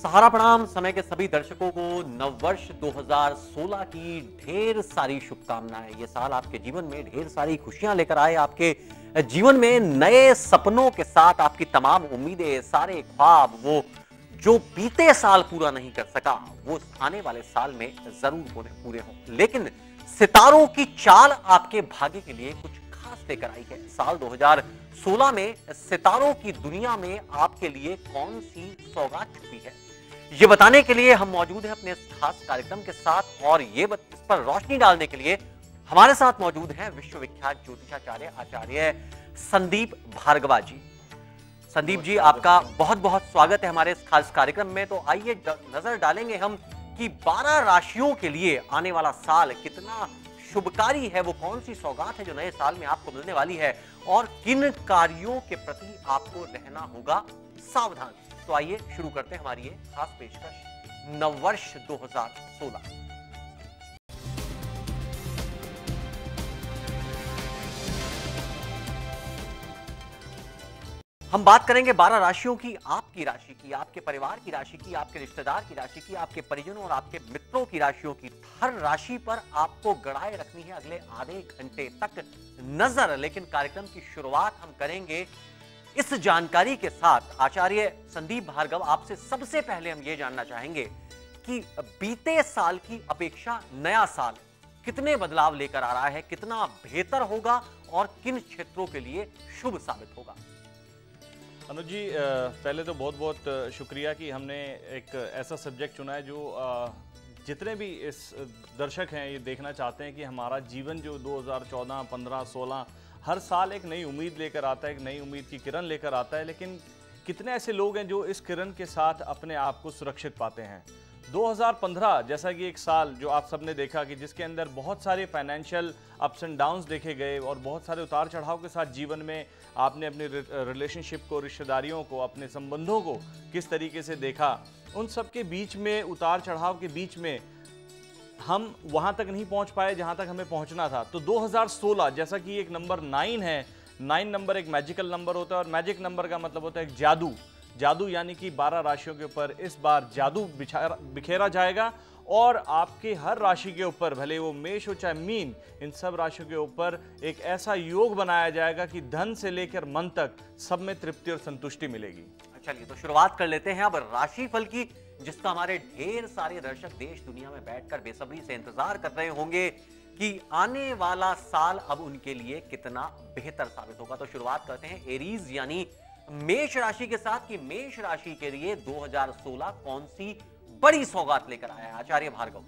सहारा प्रणाम। समय के सभी दर्शकों को नववर्ष 2016 की ढेर सारी शुभकामनाएं। ये साल आपके जीवन में ढेर सारी खुशियां लेकर आए, आपके जीवन में नए सपनों के साथ आपकी तमाम उम्मीदें, सारे ख्वाब, वो जो बीते साल पूरा नहीं कर सका, वो आने वाले साल में जरूर पूरे हों। लेकिन सितारों की चाल आपके भाग्य के लिए कुछ खास लेकर आई है। साल 2016 में सितारों की दुनिया में आपके लिए कौन सी सौगात छुपी है, ये बताने के लिए हम मौजूद हैं अपने इस खास कार्यक्रम के साथ। और इस पर रोशनी डालने के लिए हमारे साथ मौजूद हैं विश्वविख्यात ज्योतिषाचार्य आचार्य संदीप भार्गवा जी। संदीप जी, आपका बहुत बहुत स्वागत है हमारे इस खास कार्यक्रम में। तो आइए नजर डालेंगे हम कि 12 राशियों के लिए आने वाला साल कितना शुभकारी है, वो कौन सी सौगात है जो नए साल में आपको मिलने वाली है, और किन कार्यों के प्रति आपको रहना होगा सावधान। तो आइए शुरू करते हैं हमारी ये खास पेशकश नववर्ष 2016। हम बात करेंगे 12 राशियों की, आपकी राशि की, आपके परिवार की राशि की, आपके रिश्तेदार की राशि की, आपके परिजनों और आपके मित्रों की राशियों की। हर राशि पर आपको गड़ाए रखनी है अगले आधे घंटे तक नजर। लेकिन कार्यक्रम की शुरुआत हम करेंगे इस जानकारी के साथ। आचार्य संदीप भार्गव, आपसे सबसे पहले हम ये जानना चाहेंगे कि बीते साल की अपेक्षा नया साल कितने बदलाव लेकर आ रहा है, कितना बेहतर होगा और किन क्षेत्रों के लिए शुभ साबित होगा। अनुज जी, पहले तो बहुत बहुत शुक्रिया कि हमने एक ऐसा सब्जेक्ट चुना है जो जितने भी इस दर्शक हैं ये देखना चाहते हैं कि हमारा जीवन जो 2014, 15, 16 हर साल एक नई उम्मीद लेकर आता है, एक नई उम्मीद की किरण लेकर आता है। लेकिन कितने ऐसे लोग हैं जो इस किरण के साथ अपने आप को सुरक्षित पाते हैं। 2015 जैसा कि एक साल जो आप सबने देखा कि जिसके अंदर बहुत सारे फाइनेंशियल अप्स एंड डाउन्स देखे गए और बहुत सारे उतार चढ़ाव के साथ जीवन में आपने अपने रिलेशनशिप को, रिश्तेदारियों को, अपने संबंधों को किस तरीके से देखा, उन सब के बीच में, उतार चढ़ाव के बीच में हम वहां तक नहीं पहुंच पाए जहां तक हमें पहुंचना था। तो 2016 जैसा कि एक नंबर 9 है, 9 नंबर एक मैजिकल नंबर होता है और मैजिक नंबर का मतलब होता है एक जादू। जादू यानी कि 12 राशियों के ऊपर इस बार जादू बिखेरा जाएगा और आपके हर राशि के ऊपर, भले वो मेष हो चाहे मीन, इन सब राशियों के ऊपर एक ऐसा योग बनाया जाएगा कि धन से लेकर मन तक सब में तृप्ति और संतुष्टि मिलेगी। चलिए तो शुरुआत कर लेते हैं अब राशिफल की, जिसका हमारे ढेर सारे दर्शक देश दुनिया में बैठकर बेसब्री से इंतजार कर रहे होंगे कि आने वाला साल अब उनके लिए कितना बेहतर साबित होगा। तो शुरुआत करते हैं एरीज यानी मेष राशि के साथ कि मेष राशि के लिए 2016 कौन सी बड़ी सौगात लेकर आया है आचार्य भार्गव।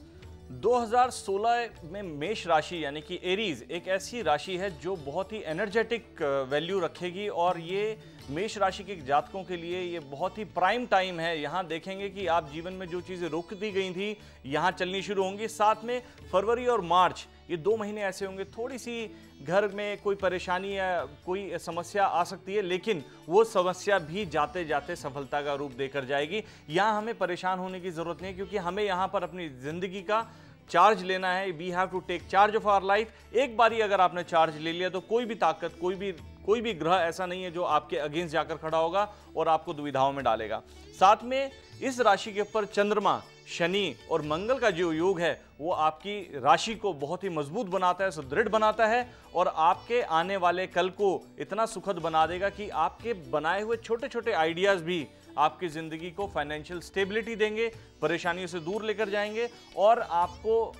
2016 में मेष राशि यानी कि एरीज एक ऐसी राशि है जो बहुत ही एनर्जेटिक वैल्यू रखेगी और ये मेष राशि के जातकों के लिए ये बहुत ही प्राइम टाइम है। यहाँ देखेंगे कि आप जीवन में जो चीज़ें रोक दी गई थी यहाँ चलनी शुरू होंगी। साथ में फरवरी और मार्च ये 2 महीने ऐसे होंगे, थोड़ी सी घर में कोई परेशानी या कोई समस्या आ सकती है, लेकिन वो समस्या भी जाते जाते सफलता का रूप देकर जाएगी। यहाँ हमें परेशान होने की ज़रूरत नहीं है क्योंकि हमें यहाँ पर अपनी ज़िंदगी का चार्ज लेना है। We have to take charge of our life. एक बारी अगर आपने चार्ज ले लिया तो कोई भी ताकत, कोई भी ग्रह ऐसा नहीं है जो आपके अगेंस्ट जाकर खड़ा होगा और आपको दुविधाओं में डालेगा। साथ में इस राशि के ऊपर चंद्रमा, शनि और मंगल का जो योग है वो आपकी राशि को बहुत ही मजबूत बनाता है, सुदृढ़ बनाता है और आपके आने वाले कल को इतना सुखद बना देगा कि आपके बनाए हुए छोटे छोटे आइडियाज भी आपकी जिंदगी को फाइनेंशियल स्टेबिलिटी देंगे, परेशानियों से दूर लेकर जाएंगे और आपको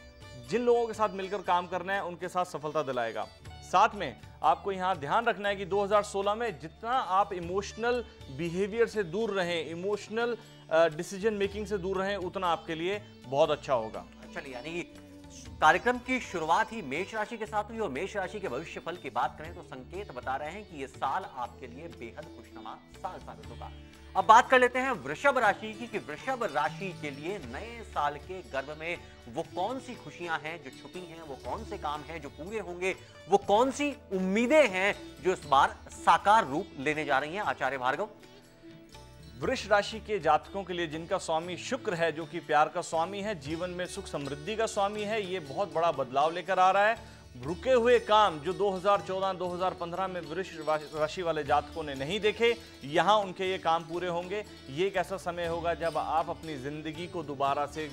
जिन लोगों के साथ मिलकर काम करना है उनके साथ सफलता दिलाएगा। साथ में आपको यहाँ ध्यान रखना है कि 2016 में जितना आप इमोशनल बिहेवियर से दूर रहें, इमोशनल डिसीजन मेकिंग से दूर रहें, उतना आपके लिए बहुत अच्छा होगा। चलिए, यानी कार्यक्रम की शुरुआत ही मेष राशि के साथ हुई और मेष राशि के भविष्य फल की बात करें तो संकेत बता रहे हैं कि यह साल आपके लिए बेहद खुशनुमा साल साबित होगा। अब बात कर लेते हैं वृषभ राशि की कि वृषभ राशि के लिए नए साल के गर्भ में वो कौन सी खुशियां हैं जो छुपी हैं, वो कौन से काम हैं जो पूरे होंगे, वो कौन सी उम्मीदें हैं जो इस बार साकार रूप लेने जा रही हैं आचार्य भार्गव। वृष राशि के जातकों के लिए जिनका स्वामी शुक्र है, जो कि प्यार का स्वामी है, जीवन में सुख समृद्धि का स्वामी है, ये बहुत बड़ा बदलाव लेकर आ रहा है। रुके हुए काम जो 2014-2015 में वृष राशि वाले जातकों ने नहीं देखे, यहां उनके ये काम पूरे होंगे। ये एक ऐसा समय होगा जब आप अपनी जिंदगी को दोबारा से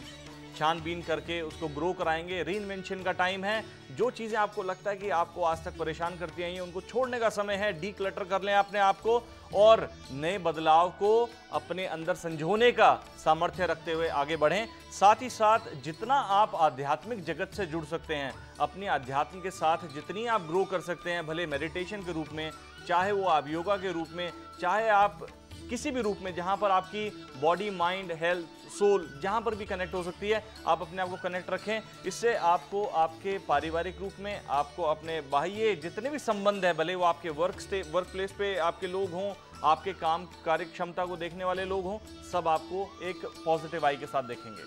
छानबीन करके उसको ग्रो कराएंगे। रीइन्वेंशन का टाइम है। जो चीज़ें आपको लगता है कि आपको आज तक परेशान करती आई हैं, उनको छोड़ने का समय है। डीक्लटर कर लें अपने आप को और नए बदलाव को अपने अंदर संजोने का सामर्थ्य रखते हुए आगे बढ़ें। साथ ही साथ जितना आप आध्यात्मिक जगत से जुड़ सकते हैं, अपनी आध्यात्म के साथ जितनी आप ग्रो कर सकते हैं, भले मेडिटेशन के रूप में, चाहे वो आप योगा के रूप में, चाहे आप किसी भी रूप में जहां पर आपकी बॉडी, माइंड, हेल्थ, सोल जहां पर भी कनेक्ट हो सकती है, आप अपने आप को कनेक्ट रखें। इससे आपको आपके पारिवारिक रूप में, आपको अपने बाह्य जितने भी संबंध है, भले वो आपके वर्क प्लेस पे आपके लोग हों, आपके काम कार्य क्षमता को देखने वाले लोग हों, सब आपको एक पॉजिटिव आई के साथ देखेंगे।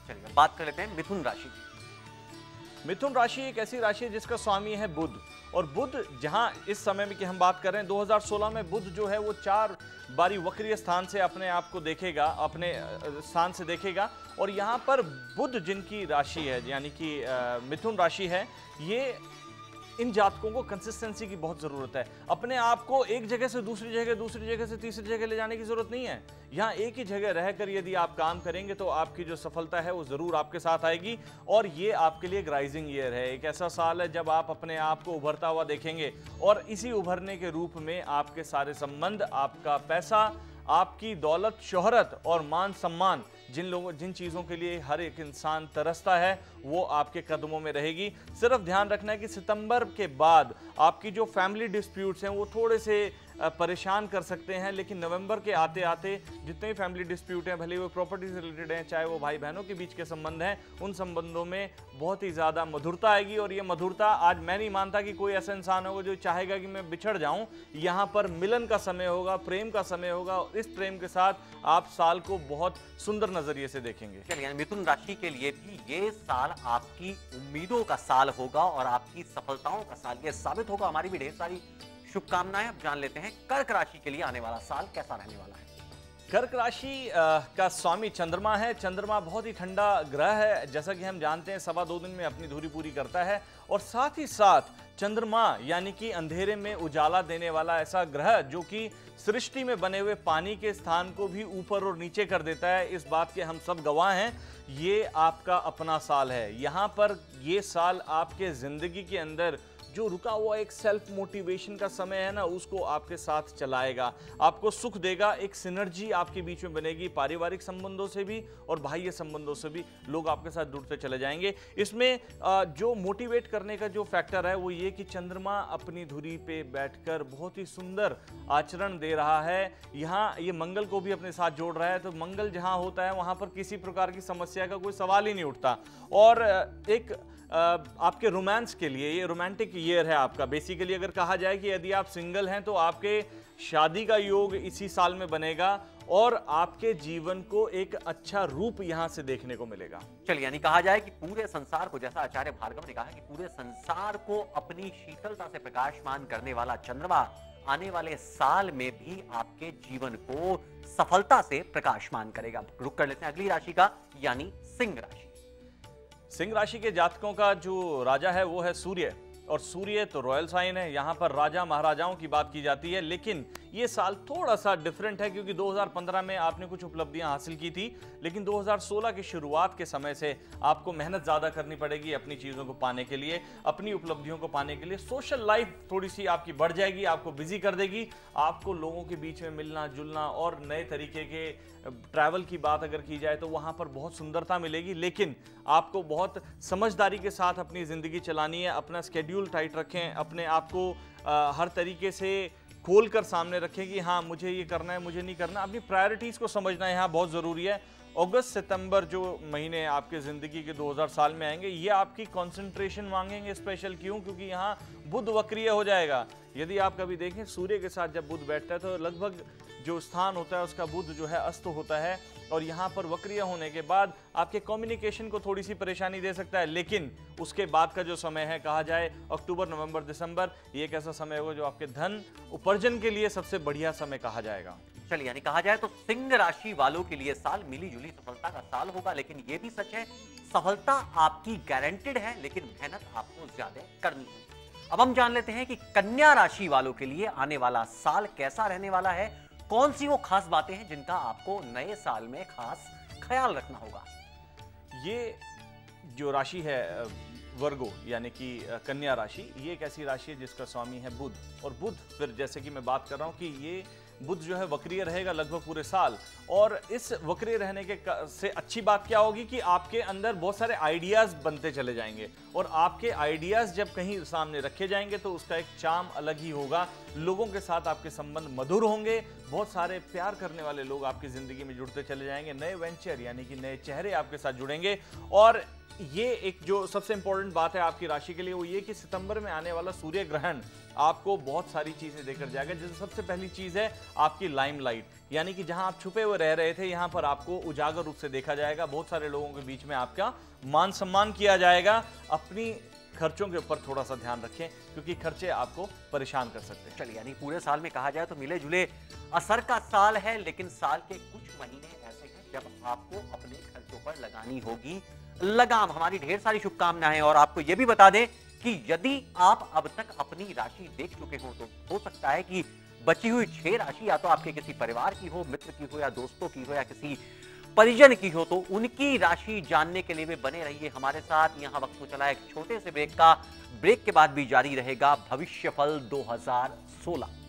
चलिए बात कर लेते हैं मिथुन राशि। मिथुन राशि एक ऐसी राशि है जिसका स्वामी है बुध, और बुध जहां इस समय में की हम बात कर रहे हैं 2016 में बुध जो है वो 4 बारी वक्रीय स्थान से अपने आप को देखेगा, अपने स्थान से देखेगा। और यहां पर बुध जिनकी राशि है यानी कि मिथुन राशि है, ये इन जातकों को कंसिस्टेंसी की बहुत ज़रूरत है। अपने आप को एक जगह से दूसरी जगह से तीसरी जगह ले जाने की ज़रूरत नहीं है। यहाँ एक ही जगह रहकर यदि आप काम करेंगे तो आपकी जो सफलता है वो ज़रूर आपके साथ आएगी। और ये आपके लिए एक राइजिंग ईयर है, एक ऐसा साल है जब आप अपने आप को उभरता हुआ देखेंगे। और इसी उभरने के रूप में आपके सारे संबंध, आपका पैसा, आपकी दौलत, शोहरत और मान सम्मान, जिन चीज़ों के लिए हर एक इंसान तरसता है, वो आपके कदमों में रहेगी। सिर्फ ध्यान रखना है कि सितंबर के बाद आपकी जो फैमिली डिस्प्यूट्स हैं वो थोड़े से परेशान कर सकते हैं, लेकिन नवंबर के आते आते जितने भी फैमिली डिस्प्यूट हैं, भले वो प्रॉपर्टी से रिलेटेड हैं, चाहे वो भाई बहनों के बीच के संबंध हैं, उन संबंधों में बहुत ही ज़्यादा मधुरता आएगी। और ये मधुरता, आज मैं नहीं मानता कि कोई ऐसा इंसान होगा जो चाहेगा कि मैं बिछड़ जाऊं। यहाँ पर मिलन का समय होगा, प्रेम का समय होगा, और इस प्रेम के साथ आप साल को बहुत सुंदर नजरिए से देखेंगे। चलिए मिथुन राशि के लिए भी ये साल आपकी उम्मीदों का साल होगा और आपकी सफलताओं का साल ये साबित होगा। हमारी भी ढेर सारी शुभकामनाएं। अब जान लेते हैं कर्क राशि के लिए आने वाला साल कैसा रहने वाला है। कर्क राशि का स्वामी चंद्रमा है। चंद्रमा बहुत ही ठंडा ग्रह है, जैसा कि हम जानते हैं 2.25 दिन में अपनी धुरी पूरी करता है। और साथ ही साथ चंद्रमा यानी कि अंधेरे में उजाला देने वाला ऐसा ग्रह जो कि सृष्टि में बने हुए पानी के स्थान को भी ऊपर और नीचे कर देता है, इस बात के हम सब गवाह हैं। ये आपका अपना साल है। यहाँ पर ये साल आपके जिंदगी के अंदर जो रुका हुआ एक सेल्फ मोटिवेशन का समय है ना, उसको आपके साथ चलाएगा, आपको सुख देगा। एक सिनर्जी आपके बीच में बनेगी, पारिवारिक संबंधों से भी और बाह्य संबंधों से भी लोग आपके साथ जुड़ते चले जाएंगे। इसमें जो मोटिवेट करने का जो फैक्टर है वो ये कि चंद्रमा अपनी धुरी पे बैठकर बहुत ही सुंदर आचरण दे रहा है। यहाँ ये मंगल को भी अपने साथ जोड़ रहा है, तो मंगल जहाँ होता है वहाँ पर किसी प्रकार की समस्या का कोई सवाल ही नहीं उठता। और एक आपके रोमांस के लिए ये रोमांटिक ईयर है आपका। बेसिकली अगर कहा जाए कि यदि आप सिंगल हैं तो आपके शादी का योग इसी साल में बनेगा और आपके जीवन को एक अच्छा रूप यहां से देखने को मिलेगा। चलिए यानी कहा जाए कि पूरे संसार को, जैसा आचार्य भार्गव ने कहा कि पूरे संसार को अपनी शीतलता से प्रकाशमान करने वाला चंद्रमा आने वाले साल में भी आपके जीवन को सफलता से प्रकाशमान करेगा। रुक कर लेते हैं अगली राशि का, यानी सिंह राशि। सिंह राशि के जातकों का जो राजा है वो है सूर्य, और सूर्य तो रॉयल साइन है। यहाँ पर राजा महाराजाओं की बात की जाती है, लेकिन ये साल थोड़ा सा डिफरेंट है क्योंकि 2015 में आपने कुछ उपलब्धियां हासिल की थी, लेकिन 2016 की शुरुआत के समय से आपको मेहनत ज़्यादा करनी पड़ेगी अपनी चीज़ों को पाने के लिए, अपनी उपलब्धियों को पाने के लिए। सोशल लाइफ थोड़ी सी आपकी बढ़ जाएगी, आपको बिजी कर देगी। आपको लोगों के बीच में मिलना जुलना और नए तरीके के ट्रैवल की बात अगर की जाए तो वहाँ पर बहुत सुंदरता मिलेगी, लेकिन आपको बहुत समझदारी के साथ अपनी ज़िंदगी चलानी है। अपना स्केड्यूल टाइट रखें, अपने आप को हर तरीके से खोल कर सामने रखें कि हाँ मुझे ये करना है, मुझे नहीं करना। अपनी प्रायोरिटीज़ को समझना यहाँ बहुत ज़रूरी है। अगस्त सितंबर जो महीने आपके ज़िंदगी के 2000 साल में आएंगे, ये आपकी कंसंट्रेशन मांगेंगे स्पेशल। क्यों? क्योंकि यहाँ बुध वक्रीय हो जाएगा। यदि आप कभी देखें सूर्य के साथ जब बुध बैठता है तो लगभग जो स्थान होता है उसका बुध जो है अस्त होता है, और यहाँ पर वक्रीय होने के बाद आपके कम्युनिकेशन को थोड़ी सी परेशानी दे सकता है। लेकिन उसके बाद का जो समय है, कहा जाए अक्टूबर, नवंबर, दिसंबर, ये एक ऐसा समय होगा जो आपके धन उपार्जन के लिए सबसे बढ़िया समय कहा जाएगा। चलिए यानी कहा जाए तो सिंह राशि वालों के लिए साल मिली जुली सफलता का साल होगा, लेकिन यह भी सच है सफलता आपकी गारंटेड है, लेकिन मेहनत आपको ज्यादा करनी है। अब हम जान लेते हैं कि कन्या राशि वालों के लिए आने वाला साल कैसा रहने वाला है, कौन सी वो खास बातें हैं जिनका आपको नए साल में खास ख्याल रखना होगा। ये जो राशि है वर्गो यानी कि कन्या राशि, ये एक ऐसी राशि है जिसका स्वामी है बुध। और बुध फिर जैसे कि मैं बात कर रहा हूं कि ये बुध जो है वक्रीय रहेगा लगभग पूरे साल। और इस वक्रीय रहने के से अच्छी बात क्या होगी कि आपके अंदर बहुत सारे आइडियाज बनते चले जाएंगे, और आपके आइडियाज जब कहीं सामने रखे जाएंगे तो उसका एक चार्म अलग ही होगा। लोगों के साथ आपके संबंध मधुर होंगे, बहुत सारे प्यार करने वाले लोग आपकी जिंदगी में जुड़ते चले जाएंगे, नए वेंचर यानी कि नए चेहरे आपके साथ जुड़ेंगे। और ये एक जो सबसे इंपॉर्टेंट बात है आपकी राशि के लिए वो ये कि सितंबर में आने वाला सूर्य ग्रहण आपको बहुत सारी चीजें देकर जाएगा। जैसे सबसे पहली चीज है आपकी लाइमलाइट, यानी कि जहां आप छुपे हुए रह रहे थे यहां पर आपको उजागर रूप से देखा जाएगा। बहुत सारे लोगों के बीच में आपका मान सम्मान किया जाएगा। अपनी खर्चों के ऊपर थोड़ा सा ध्यान रखें क्योंकि खर्चे आपको परेशान कर सकते हैं। चलिए, यानी पूरे साल में कहा जाए तो मिले जुले असर का साल है, लेकिन साल के कुछ महीने ऐसे हैं जब आपको अपने खर्चों पर लगानी होगी लगाम। हमारी ढेर सारी शुभकामनाएं। और आपको यह भी बता दें कि यदि आप अब तक अपनी राशि देख चुके हो तो हो सकता है कि बची हुई 6 राशि या तो आपके किसी परिवार की हो, मित्र की हो, या दोस्तों की हो, या किसी परिजन की हो, तो उनकी राशि जानने के लिए भी बने रहिए हमारे साथ। यहां वक्त को चला एक छोटे से ब्रेक का। ब्रेक के बाद भी जारी रहेगा भविष्यफल 2016।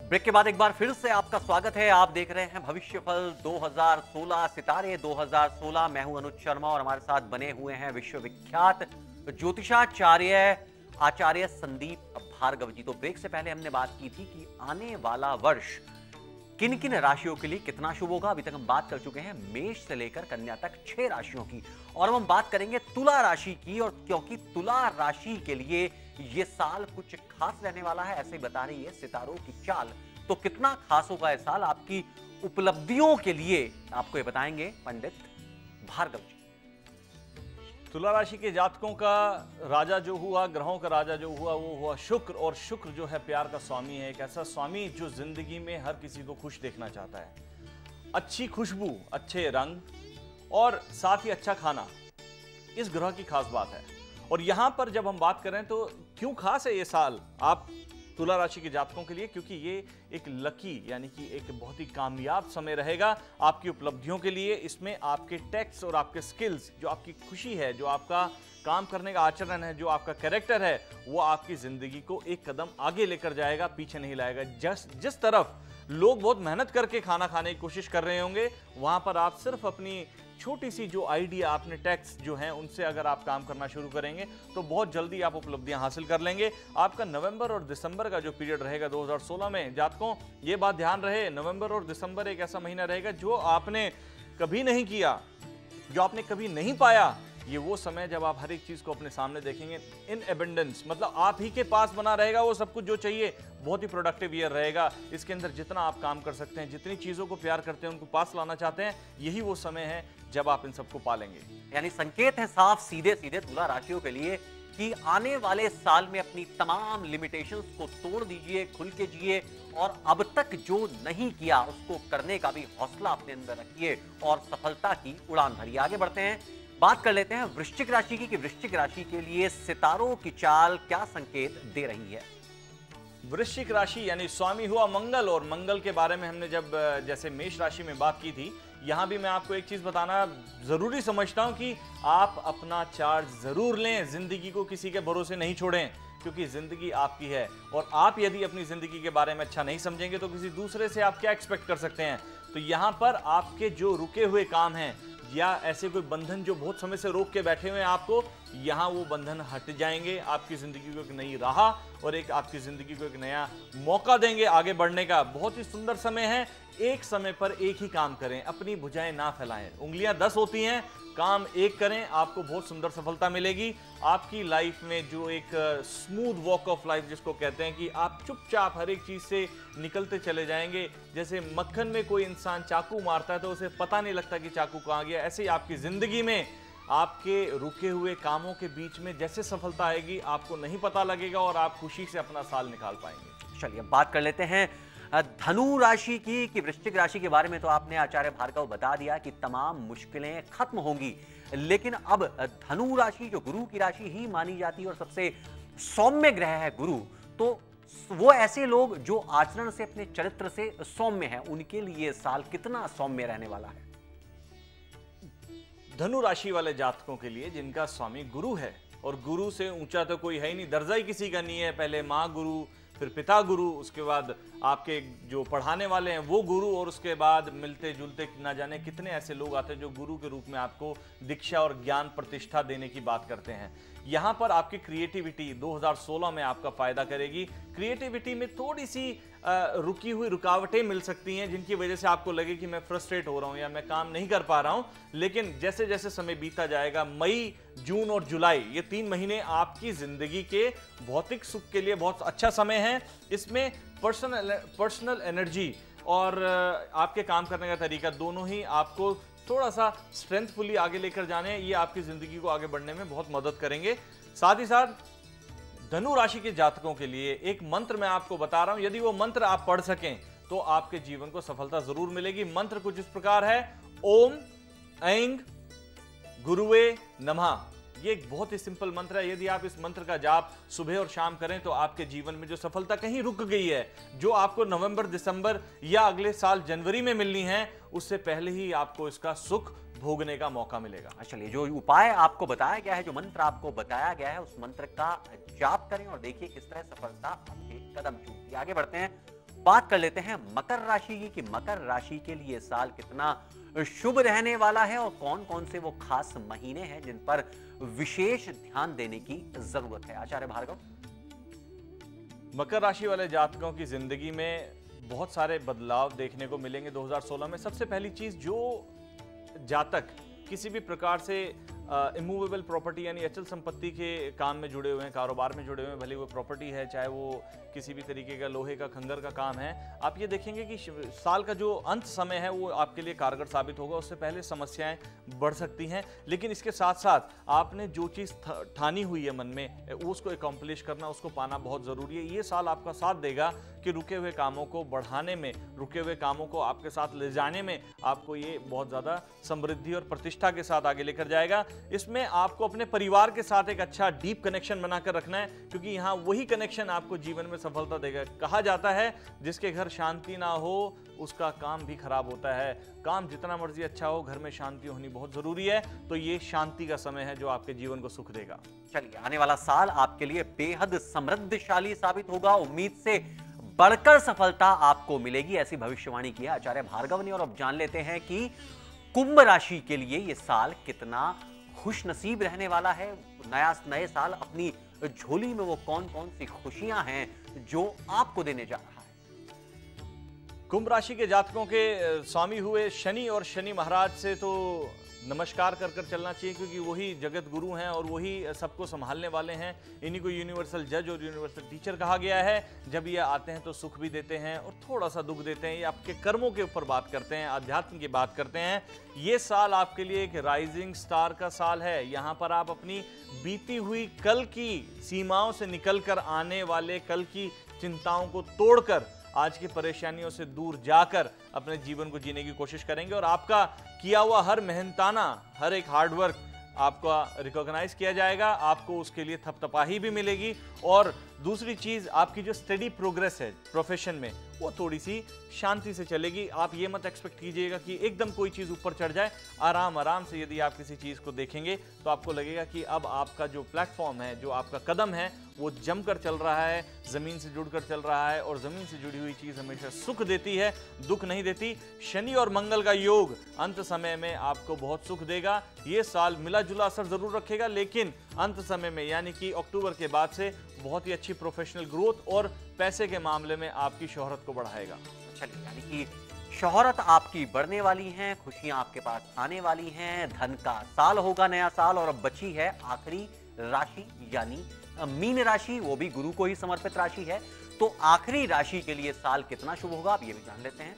ब्रेक के बाद एक बार फिर से आपका स्वागत है। आप देख रहे हैं भविष्यफल 2016 सितारे 2016। मैं हूं अनुज शर्मा और हमारे साथ बने हुए हैं विश्वविख्यात ज्योतिषाचार्य आचार्य संदीप भार्गव जी। तो ब्रेक से पहले हमने बात की थी कि आने वाला वर्ष किन किन राशियों के लिए कितना शुभ होगा। अभी तक हम बात कर चुके हैं मेष से लेकर कन्या तक 6 राशियों की, और हम बात करेंगे तुला राशि की। और क्योंकि तुला राशि के लिए ये साल कुछ खास रहने वाला है, ऐसे बता रही है सितारों की चाल। तो कितना खास होगा ये साल आपकी उपलब्धियों के लिए, आपको ये बताएंगे पंडित भार्गव जी। तुला राशि के जातकों का राजा जो हुआ, ग्रहों का राजा जो हुआ वो हुआ शुक्र। और शुक्र जो है प्यार का स्वामी है, एक ऐसा स्वामी जो जिंदगी में हर किसी को खुश देखना चाहता है। अच्छी खुशबू, अच्छे रंग और साथ ही अच्छा खाना इस ग्रह की खास बात है। और यहां पर जब हम बात करें तो क्यों खास है ये साल आप तुला राशि के जातकों के लिए, क्योंकि ये एक लकी यानी कि एक बहुत ही कामयाब समय रहेगा आपकी उपलब्धियों के लिए। इसमें आपके टैक्स और आपके स्किल्स, जो आपकी खुशी है, जो आपका काम करने का आचरण है, जो आपका कैरेक्टर है, वो आपकी जिंदगी को एक कदम आगे लेकर जाएगा, पीछे नहीं लाएगा। जिस तरफ लोग बहुत मेहनत करके खाना खाने की कोशिश कर रहे होंगे, वहां पर आप सिर्फ अपनी छोटी सी जो आइडिया, आपने टैक्स जो हैं उनसे अगर आप काम करना शुरू करेंगे तो बहुत जल्दी आप उपलब्धियां हासिल कर लेंगे। आपका नवंबर और दिसंबर का जो पीरियड रहेगा 2016 में, जातकों ये बात ध्यान रहे, नवंबर और दिसंबर एक ऐसा महीना रहेगा जो आपने कभी नहीं किया, जो आपने कभी नहीं पाया। ये वो समय जब आप हर एक चीज को अपने सामने देखेंगे इन एबंडेंस, मतलब आप ही के पास बना रहेगा वो सब कुछ जो चाहिए। बहुत ही प्रोडक्टिव ईयर रहेगा। इसके अंदर जितना आप काम कर सकते हैं, जितनी चीजों को प्यार करते हैं, उनको पास लाना चाहते हैं, यही वो समय है जब आप इन सबको पालेंगे। यानी संकेत है साफ सीधे सीधे तुला राशियों के लिए कि आने वाले साल में अपनी तमाम लिमिटेशंस को तोड़ दीजिए, खुल के जिए, और अब तक जो नहीं किया उसको करने का भी हौसला अपने अंदर रखिए और सफलता की उड़ान भरिए। आगे बढ़ते हैं, बात कर लेते हैं वृश्चिक राशि की कि वृश्चिक राशि के लिए सितारों की चाल क्या संकेत दे रही है। वृश्चिक राशि यानी स्वामी हुआ मंगल, और मंगल के बारे में हमने जब जैसे मेष राशि में बात की थी, यहां भी मैं आपको एक चीज बताना जरूरी समझता हूं कि आप अपना चार्ज जरूर लें, जिंदगी को किसी के भरोसे नहीं छोड़ें, क्योंकि जिंदगी आपकी है। और आप यदि अपनी जिंदगी के बारे में अच्छा नहीं समझेंगे तो किसी दूसरे से आप क्या एक्सपेक्ट कर सकते हैं। तो यहां पर आपके जो रुके हुए काम हैं या ऐसे कोई बंधन जो बहुत समय से रोक के बैठे हुए हैं आपको, यहां वो बंधन हट जाएंगे। आपकी जिंदगी को एक नई राह और एक आपकी जिंदगी को एक नया मौका देंगे आगे बढ़ने का। बहुत ही सुंदर समय है। एक समय पर एक ही काम करें, अपनी भुजाएं ना फैलाएं। उंगलियां 10 होती हैं, काम एक करें, आपको बहुत सुंदर सफलता मिलेगी। आपकी लाइफ में जो एक स्मूथ वॉक ऑफ लाइफ जिसको कहते हैं कि आप चुपचाप हर एक चीज से निकलते चले जाएंगे। जैसे मक्खन में कोई इंसान चाकू मारता है तो उसे पता नहीं लगता कि चाकू कहाँ गया, ऐसे ही आपकी जिंदगी में आपके रुके हुए कामों के बीच में जैसे सफलता आएगी आपको नहीं पता लगेगा और आप खुशी से अपना साल निकाल पाएंगे। चलिए बात कर लेते हैं धनु राशि की कि वृश्चिक राशि के बारे में तो आपने आचार्य भार्गव बता दिया कि तमाम मुश्किलें खत्म होंगी, लेकिन अब धनु राशि जो गुरु की राशि ही मानी जाती है और सबसे सौम्य ग्रह है गुरु, तो वो ऐसे लोग जो आचरण से अपने चरित्र से सौम्य हैं उनके लिए साल कितना सौम्य रहने वाला है? धनु राशि वाले जातकों के लिए जिनका स्वामी गुरु है, और गुरु से ऊंचा तो कोई है ही नहीं, दर्जा ही किसी का नहीं है। पहले माँ गुरु, फिर पिता गुरु, उसके बाद आपके जो पढ़ाने वाले हैं वो गुरु, और उसके बाद मिलते जुलते ना जाने कितने ऐसे लोग आते हैं जो गुरु के रूप में आपको दीक्षा और ज्ञान प्रतिष्ठा देने की बात करते हैं। यहाँ पर आपकी क्रिएटिविटी 2016 में आपका फायदा करेगी। क्रिएटिविटी में थोड़ी सी रुकी हुई रुकावटें मिल सकती हैं जिनकी वजह से आपको लगे कि मैं फ्रस्ट्रेट हो रहा हूं या मैं काम नहीं कर पा रहा हूं, लेकिन जैसे जैसे समय बीता जाएगा, मई, जून और जुलाई ये 3 महीने आपकी जिंदगी के भौतिक सुख के लिए बहुत अच्छा समय है। इसमें पर्सनल एनर्जी और आपके काम करने का तरीका दोनों ही आपको थोड़ा सा स्ट्रेंथफुली आगे लेकर जाने, ये आपकी जिंदगी को आगे बढ़ने में बहुत मदद करेंगे। साथ ही साथ धनु राशि के जातकों के लिए एक मंत्र मैं आपको बता रहा हूं, यदि वो मंत्र आप पढ़ सकें तो आपके जीवन को सफलता जरूर मिलेगी। मंत्र कुछ इस प्रकार है, ओम ऐं गुरुवे नमः। ये एक बहुत ही सिंपल मंत्र है। यदि आप इस मंत्र का जाप सुबह और शाम करें तो आपके जीवन में जो सफलता कहीं रुक गई है, जो आपको नवंबर, दिसंबर या अगले साल जनवरी में मिलनी है, उससे पहले ही आपको इसका सुख भोगने का मौका मिलेगा। चलिए, जो उपाय आपको बताया गया है, जो मंत्र आपको बताया गया है, उस मंत्र का जाप करें और देखिए किस तरह सफलता आपके कदम चूमती है। आगे बढ़ते हैं, बात कर लेते हैं मकर राशि की कि मकर राशि के लिए साल कितना शुभ रहने वाला है और कौन कौन से वो खास महीने हैं जिन पर विशेष ध्यान देने की जरूरत है। आचार्य भार्गव। मकर राशि वाले जातकों की जिंदगी में बहुत सारे बदलाव देखने को मिलेंगे 2016 में। सबसे पहली चीज, जो जातक किसी भी प्रकार से इमूवेबल प्रॉपर्टी यानी अचल संपत्ति के काम में जुड़े हुए हैं, कारोबार में जुड़े हुए हैं, भले वो प्रॉपर्टी है चाहे वो किसी भी तरीके का लोहे का खंगर का काम है, आप ये देखेंगे कि साल का जो अंत समय है वो आपके लिए कारगर साबित होगा। उससे पहले समस्याएं बढ़ सकती हैं, लेकिन इसके साथ साथ आपने जो चीज़ ठानी हुई है मन में उसको एकम्प्लिश करना, उसको पाना बहुत ज़रूरी है। ये साल आपका साथ देगा कि रुके हुए कामों को बढ़ाने में, रुके हुए कामों को आपके साथ ले जाने में आपको ये बहुत ज़्यादा समृद्धि और प्रतिष्ठा के साथ आगे लेकर जाएगा। इसमें आपको अपने परिवार के साथ एक अच्छा डीप कनेक्शन बनाकर रखना है, क्योंकि यहाँ वही कनेक्शन आपको जीवन में सफलता देगा। कहा जाता है जिसके घर शांति ना हो उसका काम भी खराब होता है। काम जितना मर्जी अच्छा हो, घर में शांति होनी बहुत जरूरी है। तो ये शांति का समय है जो आपके जीवन को सुख देगा। चलिए, आने वाला साल आपके लिए बेहद समृद्धशाली साबित होगा। उम्मीद से बढ़कर सफलता आपको मिलेगी, ऐसी भविष्यवाणी की है आचार्य भार्गव ने। और अब जान लेते हैं कि कुंभ राशि के लिए ये साल कितना खुश नसीब रहने वाला है। नए साल अपनी झोली में वो कौन कौन सी खुशियां हैं जो आपको देने जा रहा है। कुंभ राशि के जातकों के स्वामी हुए शनि और शनि महाराज से तो नमस्कार कर कर चलना चाहिए, क्योंकि वही जगत गुरु हैं और वही सबको संभालने वाले हैं। इन्हीं को यूनिवर्सल जज और यूनिवर्सल टीचर कहा गया है। जब ये आते हैं तो सुख भी देते हैं और थोड़ा सा दुख देते हैं। ये आपके कर्मों के ऊपर बात करते हैं, अध्यात्म की बात करते हैं। ये साल आपके लिए एक राइजिंग स्टार का साल है। यहाँ पर आप अपनी बीती हुई कल की सीमाओं से निकल कर आने वाले कल की चिंताओं को तोड़कर आज की परेशानियों से दूर जाकर अपने जीवन को जीने की कोशिश करेंगे और आपका किया हुआ हर मेहनताना, हर एक हार्डवर्क आपका रिकॉग्नाइज किया जाएगा। आपको उसके लिए थपथपाही भी मिलेगी। और दूसरी चीज, आपकी जो स्टडी प्रोग्रेस है प्रोफेशन में वो थोड़ी सी शांति से चलेगी। आप ये मत एक्सपेक्ट कीजिएगा कि एकदम कोई चीज़ ऊपर चढ़ जाए। आराम आराम से यदि आप किसी चीज़ को देखेंगे तो आपको लगेगा कि अब आपका जो प्लेटफॉर्म है, जो आपका कदम है, वो जमकर चल रहा है, ज़मीन से जुड़कर चल रहा है। और ज़मीन से जुड़ी हुई चीज़ हमेशा सुख देती है, दुख नहीं देती। शनि और मंगल का योग अंत समय में आपको बहुत सुख देगा। ये साल मिला जुला असर ज़रूर रखेगा, लेकिन अंत समय में यानी कि अक्टूबर के बाद से बहुत ही अच्छी प्रोफेशनल ग्रोथ और पैसे के मामले में आपकी शोहरत को बढ़ाएगा। चलिए, यानी कि शोहरत आपकी बढ़ने वाली है, खुशियां आपके पास आने वाली हैं, धन का साल होगा, नया साल। और अब बची है आखिरी राशि यानी मीन राशि, वो भी गुरु को ही समर्पित राशि है। तो आखिरी राशि के लिए साल कितना शुभ होगा, आप ये भी जान लेते हैं।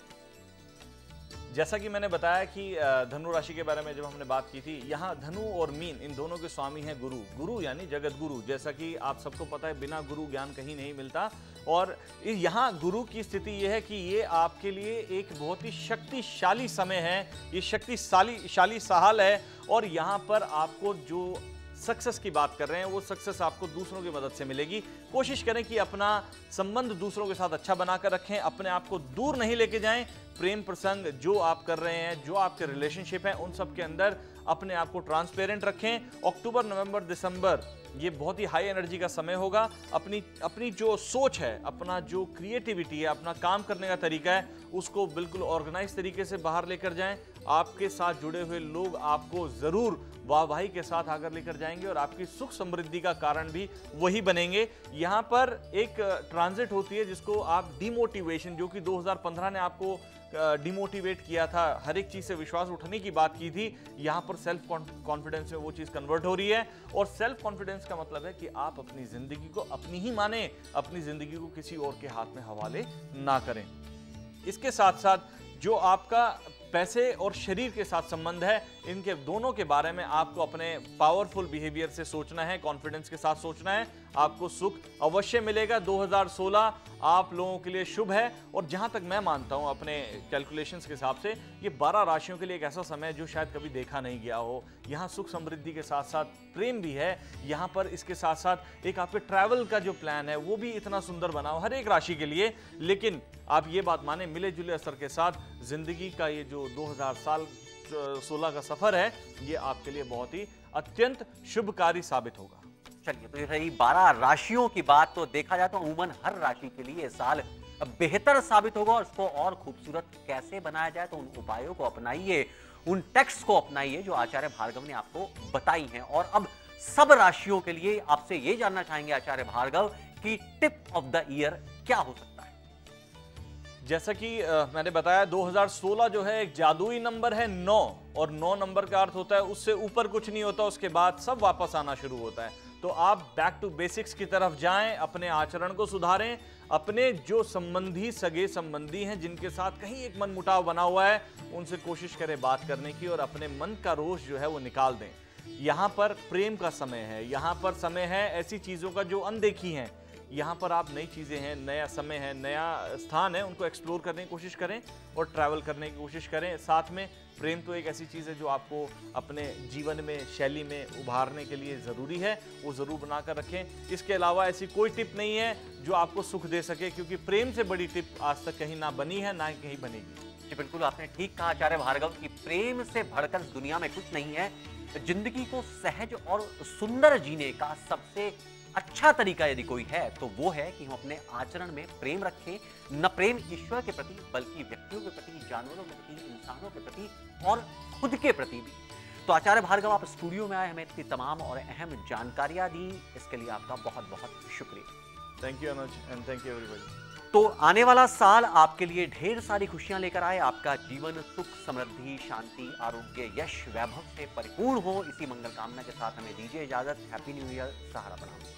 जैसा कि मैंने बताया कि धनु राशि के बारे में जब हमने बात की थी, यहाँ धनु और मीन इन दोनों के स्वामी हैं गुरु। गुरु यानी जगत गुरु। जैसा कि आप सबको पता है, बिना गुरु ज्ञान कहीं नहीं मिलता। और यहाँ गुरु की स्थिति यह है कि ये आपके लिए एक बहुत ही शक्तिशाली समय है, ये शक्तिशाली साल है। और यहाँ पर आपको जो सक्सेस की बात कर रहे हैं, वो सक्सेस आपको दूसरों की मदद से मिलेगी। कोशिश करें कि अपना संबंध दूसरों के साथ अच्छा बनाकर रखें, अपने आप को दूर नहीं लेके जाएं। प्रेम प्रसंग जो आप कर रहे हैं, जो आपके रिलेशनशिप हैं, उन सब के अंदर अपने आप को ट्रांसपेरेंट रखें। अक्टूबर, नवंबर, दिसंबर ये बहुत ही हाई एनर्जी का समय होगा। अपनी जो सोच है, अपना जो क्रिएटिविटी है, अपना काम करने का तरीका है, उसको बिल्कुल ऑर्गेनाइज तरीके से बाहर लेकर जाएं। आपके साथ जुड़े हुए लोग आपको जरूर वाहवाही के साथ आकर लेकर जाएंगे और आपकी सुख समृद्धि का कारण भी वही बनेंगे। यहाँ पर एक ट्रांजिट होती है जिसको आप डिमोटिवेशन, जो कि 2015 ने आपको डिमोटिवेट किया था, हर एक चीज से विश्वास उठने की बात की थी, यहाँ पर सेल्फ कॉन्फिडेंस में वो चीज कन्वर्ट हो रही है। और सेल्फ कॉन्फिडेंस का मतलब है कि आप अपनी जिंदगी को अपनी ही माने, अपनी जिंदगी को किसी और के हाथ में हवाले ना करें। इसके साथ साथ जो आपका पैसे और शरीर के साथ संबंध है, इनके दोनों के बारे में आपको अपने पावरफुल बिहेवियर से सोचना है, कॉन्फिडेंस के साथ सोचना है। आपको सुख अवश्य मिलेगा। 2016 आप लोगों के लिए शुभ है। और जहां तक मैं मानता हूं अपने कैलकुलेशंस के हिसाब से, ये 12 राशियों के लिए एक ऐसा समय है जो शायद कभी देखा नहीं गया हो। यहाँ सुख समृद्धि के साथ साथ प्रेम भी है। यहाँ पर इसके साथ साथ एक आपके ट्रैवल का जो प्लान है वो भी इतना सुंदर बना हो हर एक राशि के लिए। लेकिन आप ये बात माने, मिले जुले असर के साथ जिंदगी का ये जो 2016 का सफर है, ये आपके लिए बहुत ही अत्यंत शुभकारी साबित होगा। चलिए, तो ये रही 12 राशियों की बात। तो देखा जाए तो अमूमन हर राशि के लिए साल बेहतर साबित होगा। और उसको और खूबसूरत कैसे बनाया जाए, तो उन उपायों को अपनाइए, उन टेक्स्ट को अपनाइए जो आचार्य भार्गव ने आपको बताई हैं। और अब सब राशियों के लिए आपसे ये जानना चाहेंगे आचार्य भार्गव कि टिप ऑफ द ईयर क्या हो सकता है। जैसा कि मैंने बताया, 2016 जो है एक जादुई नंबर है 9, और 9 नंबर का अर्थ होता है उससे ऊपर कुछ नहीं होता, उसके बाद सब वापस आना शुरू होता है। तो आप बैक टू बेसिक्स की तरफ जाएं, अपने आचरण को सुधारें, अपने जो सगे संबंधी हैं जिनके साथ कहीं एक मनमुटाव बना हुआ है, उनसे कोशिश करें बात करने की और अपने मन का रोष जो है वो निकाल दें। यहाँ पर प्रेम का समय है, यहाँ पर समय है ऐसी चीज़ों का जो अनदेखी हैं। यहाँ पर आप नई चीज़ें हैं, नया समय है, नया स्थान है, उनको एक्सप्लोर करने की कोशिश करें और ट्रैवल करने की कोशिश करें। साथ में प्रेम तो एक ऐसी चीज़ है जो आपको अपने जीवन में, शैली में उभारने के लिए ज़रूरी है, वो ज़रूर बनाकर रखें। इसके अलावा ऐसी कोई टिप नहीं है जो आपको सुख दे सके, क्योंकि प्रेम से बड़ी टिप आज तक कहीं ना बनी है, ना कहीं बनेगी। जी बिल्कुल, आपने ठीक कहा आचार्य भार्गव कि प्रेम से बढ़कर दुनिया में कुछ नहीं है। जिंदगी को सहज और सुंदर जीने का सबसे अच्छा तरीका यदि कोई है तो वो है कि हम अपने आचरण में प्रेम रखें। न प्रेम ईश्वर के प्रति, बल्कि व्यक्तियों के प्रति, जानवरों के प्रति, इंसानों के प्रति और खुद के प्रति भी। तो आचार्य भार्गव, आप स्टूडियो में आए, हमें इतनी तमाम और अहम जानकारियां दी, इसके लिए आपका बहुत बहुत शुक्रिया। Thank you Anuj, and thank you everybody. तो आने वाला साल आपके लिए ढेर सारी खुशियां लेकर आए, आपका जीवन सुख समृद्धि, शांति, आरोग्य, यश, वैभव से परिपूर्ण हो। इसी मंगल कामना के साथ हमें दीजिए इजाजत। Happy new year. सहारा प्रणाम।